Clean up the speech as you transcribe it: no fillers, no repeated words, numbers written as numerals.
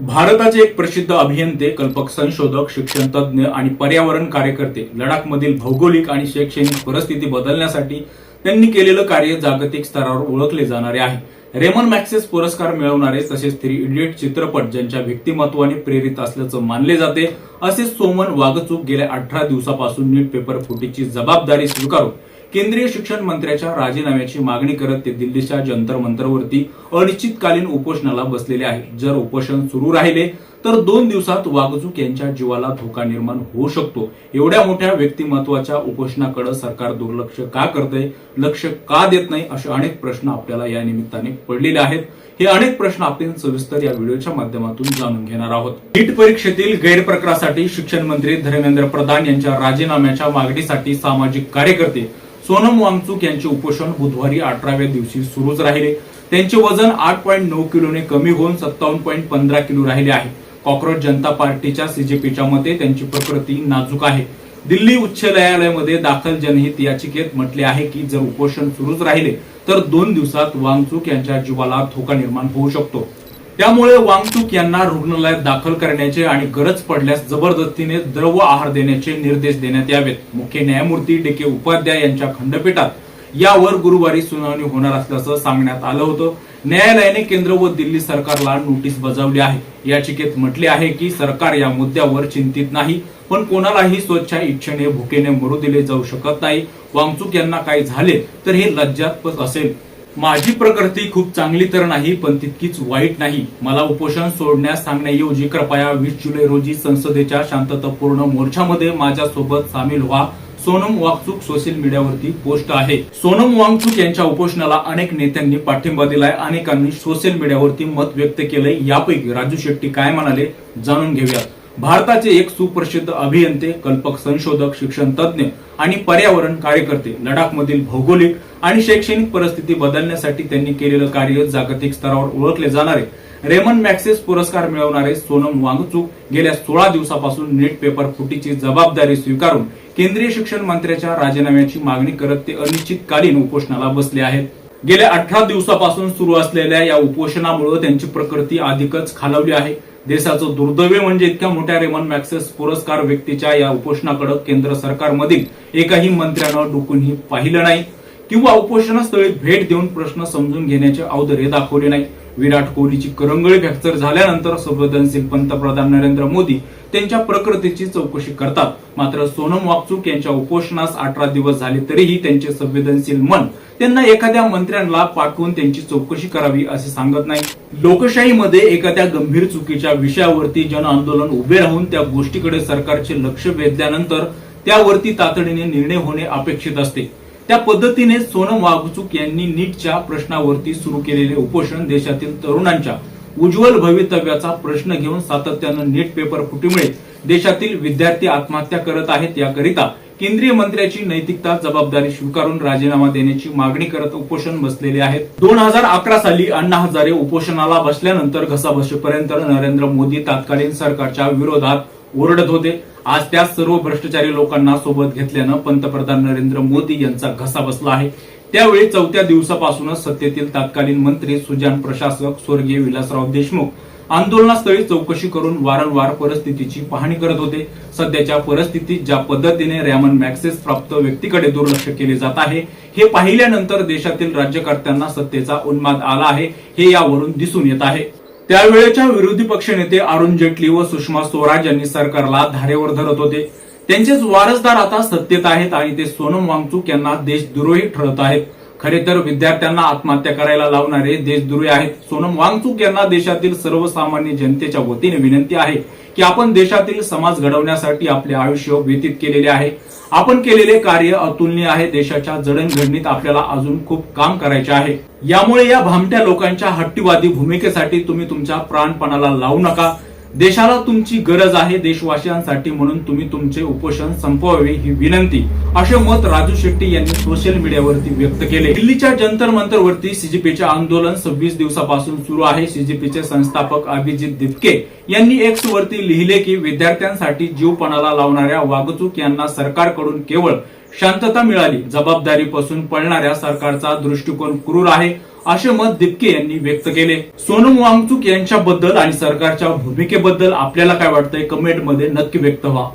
भारताचे एक प्रसिद्ध अभियंते, कल्पक, संशोधक, शिक्षण तज्ज्ञ आणि पर्यावरण कार्यकर्ते. लडाखमधील भौगोलिक आणि शैक्षणिक परिस्थिती बदलण्यासाठी त्यांनी केलेलं कार्य जागतिक स्तरावर ओळखले जाणारे आहे. रेमन मॅक्सेस पुरस्कार मिळवणारे तसेच 3 इडियट चित्रपट ज्यांच्या व्यक्तिमत्वाने प्रेरित असल्याचं मानले जाते असे सोमन वांगचुक गेल्या 18 दिवसापासून नीट पेपर फुटीची जबाबदारी स्वीकारून केंद्रीय शिक्षण मंत्र्याच्या राजीनाम्याची मागणी करत ते दिल्लीच्या जंतर मंतरवरती अनिश्चितकालीन उपोषणाला बसलेले आहेत. जर उपोषण सुरू राहिले तर 2 दिवसात वांगचुक यांच्या जीवाला धोका निर्माण होऊ शकतो. एवढ्या मोठ्या व्यक्तिमत्वाच्या उपोषणाकडे सरकार दुर्लक्ष का करते, लक्ष का देत नाही, असे अनेक प्रश्न आपल्याला या निमित्ताने पडलेले आहेत. हे अनेक प्रश्न आपण सविस्तर या व्हिडिओच्या माध्यमातून जाणून घेणार आहोत. नीट परीक्षेतील गैरप्रकारासाठी शिक्षण मंत्री धर्मेंद्र प्रधान यांच्या राजीनाम्याच्या मागणीसाठी सामाजिक कार्यकर्ते सोनम वांगचुक यांचे उपोषण बुधवारी 18व्या दिवशी सुरूच राहिले. त्यांचे वजन 8.9 किलोने कमी होऊन 57.15 किलो राहिले आहे. कॉक्रोच जनता पार्टीच्या सीजेपीच्या मते त्यांची प्रकृती नाजूक आहे. दिल्ली उच्च न्यायालयामध्ये दाखल जनहित याचिकेत म्हटले आहे की जर उपोषण सुरूच राहिले तर 2 दिवसात वांगचुक यांच्या जीवाला धोका निर्माण होऊ शकतो. त्यामुळे वांगचुक यांना रुग्णालयात दाखल करण्याचे आणि गरज पडल्यास जबरदस्तीने द्रव आहार देण्याचे निर्देश देण्यात यावेत. मुख्य न्यायमूर्ती डी.के. उपाध्याय यांच्या खंडपीठात यावर गुरुवारी सुनावणी होणार असल्याचं सांगण्यात आलं होतं. न्यायालयाने केंद्र व दिल्ली सरकारला नोटीस बजावली आहे. याचिकेत म्हटले आहे की सरकार या मुद्द्यावर चिंतित नाही, पण कोणालाही स्वतःच्या इच्छेने भुकेने मरू दिले जाऊ शकत नाही. वांगचुक यांना काही झाले तर हे लज्जास्पद असेल. माझी प्रकृती खूप चांगली तर नाही, पण तितकीच वाईट नाही. मला उपोषण सोडण्यास सांगण्याऐवजी कृपया 20 जुलै रोजी संसदेच्या शांततापूर्ण मोर्चामध्ये माझ्यासोबत सामील व्हा. सोनम वांगचुक सोशल मीडियावरती पोस्ट आहे. सोनम वांगचुक यांच्या उपोषणाला अनेक नेत्यांनी पाठिंबा दिलाय. अनेकांनी सोशल मीडियावरती मत व्यक्त केलंय. यापैकी राजू शेट्टी काय म्हणाले जाणून घेऊयात. भारताचे एक सुप्रसिद्ध अभियंते, कल्पक, संशोधक, शिक्षण तज्ज्ञ आणि पर्यावरण कार्यकर्ते. लडाखमधील भौगोलिक आणि शैक्षणिक परिस्थिती बदलण्यासाठी त्यांनी केलेलं कार्य जागतिक स्तरावर ओळखले जाणारे रेमन मॅक्सेस पुरस्कार मिळवणारे सोनम वांगचुक गेल्या 16 दिवसापासून नीट पेपर फुटीची जबाबदारी स्वीकारून केंद्रीय शिक्षण मंत्र्याच्या राजीनाम्याची मागणी करत ते अनिश्चितकालीन उपोषणाला बसले आहेत. गेल्या 18 दिवसापासून सुरू असलेल्या या उपोषणामुळे त्यांची प्रकृती अधिकच खालावली आहे. देशाचं दुर्दैव म्हणजे इतक्या मोठ्या रेमन मॅक्सेस पुरस्कार व्यक्तीच्या या उपोषणाकडे केंद्र सरकारमधील एकाही मंत्र्यानं डुकूनही पाहिलं नाही किंवा उपोषणस्थळी भेट देऊन प्रश्न समजून घेण्याचे औदार्य दाखवले नाही. विराट कोहलीची करंगळी फ्रॅक्चर झाल्यानंतर संवेदनशील पंतप्रधान नरेंद्र मोदी त्यांच्या प्रकृतीची चौकशी करतात. मात्र सोनम वांगचुक यांच्या उपोषणास 18 दिवस झाले तरीही त्यांचे संवेदनशील मन त्यांना एखाद्या मंत्र्यांना पाठवून त्यांची चौकशी करावी असे सांगत नाही. लोकशाहीमध्ये एखाद्या गंभीर चुकीच्या विषयावरती जन आंदोलन उभे राहून त्या गोष्टीकडे सरकारचे लक्ष वेधल्यानंतर त्यावरती तातडीने निर्णय होणे अपेक्षित असते. त्या पद्धतीने सोनम वांगचुक यांनी नीटच्या प्रश्नावरती सुरू केलेले उपोषण देशातील तरुणांच्या उज्ज्वल भवितव्याचा प्रश्न घेऊन सातत्यानं नीट पेपर फुटीमुळे देशातील विद्यार्थी आत्महत्या करत आहेत. याकरिता केंद्रीय मंत्र्याची नैतिकता जबाबदारी स्वीकारून राजीनामा देण्याची मागणी करत उपोषण बसलेले आहेत. 2011 साली अण्णा हजारे उपोषणाला बसल्यानंतर घसाबसेपर्यंत नरेंद्र मोदी तत्कालीन सरकारच्या विरोधात ओरडत होते. आज त्या सर्व भ्रष्टाचारी लोकांना सोबत घेतल्यानं पंतप्रधान नरेंद्र मोदी यांचा घसा बसला आहे. त्यावेळी 4थ्या दिवसापासूनच सत्तेतील तत्कालीन मंत्री, सुजाण प्रशासक स्वर्गीय विलासराव देशमुख आंदोलनास्थळी चौकशी करून वारंवार परिस्थितीची पाहणी करत होते. सध्याच्या परिस्थितीत ज्या पद्धतीने रेमन मॅक्सेस प्राप्त व्यक्तीकडे दुर्लक्ष केले जात आहे हे पाहिल्यानंतर देशातील राज्यकर्त्यांना सत्तेचा उन्माद आला आहे हे यावरून दिसून येत आहे. त्यावेळेच्या विरोधी पक्षनेते अरुण जेटली व सुषमा स्वराज यांनी सरकारला धारेवर धरत होते. त्यांचेच वारसदार आता सत्तेत आहेत आणि ते सोनम वांगचुक यांना देशद्रोही ठरत आहेत. खरे तर विद्यार्थ्यांना आत्महत्या करायला लावणारे देशद्रोही आहेत. सोनम वांगचुक यांना देशातील सर्वसामान्य जनतेच्या वतीने विनंती आहे की आपण देशातील समाज घडवण्यासाठी आपले आयुष्य व्यतीत केलेले आहे. आपण केलेले कार्य अतुलनीय आहे. देशाच्या जडणघडणीत आपल्याला अजून खूप काम करायचे आहे. यामुळे या भामट्या लोकांच्या हट्टीवादी भूमिकेसाठी तुम्ही तुमच्या प्राणपणाला लावू नका. देशाला तुमची गरज आहे, देशवासियांसाठी, म्हणून तुम्ही तुमचे उपोषण संपवावे ही विनंती, असे मत राजू शेट्टी यांनी सोशल मीडियावरती व्यक्त केले. दिल्लीच्या जंतर मंतरवरती सीजेपीचे आंदोलन 26 दिवसापासून सुरू आहे. सीजेपीचे संस्थापक अभिजित दिपके यांनी एक्स वरती लिहिले की विद्यार्थ्यांसाठी जीवपणाला लावणाऱ्या वांगचुक यांना सरकारकडून केवळ शांतता मिळाली, जबाबदारीपासून पळणाऱ्या सरकारचा दृष्टिकोन क्रूर आहे. असे मत दिपके यांनी व्यक्त केले. सोनम वांगचुक यांच्याबद्दल आणि सरकारच्या भूमिकेबद्दल आपल्याला काय वाटतंय कमेंट मध्ये नक्की व्यक्त व्हा.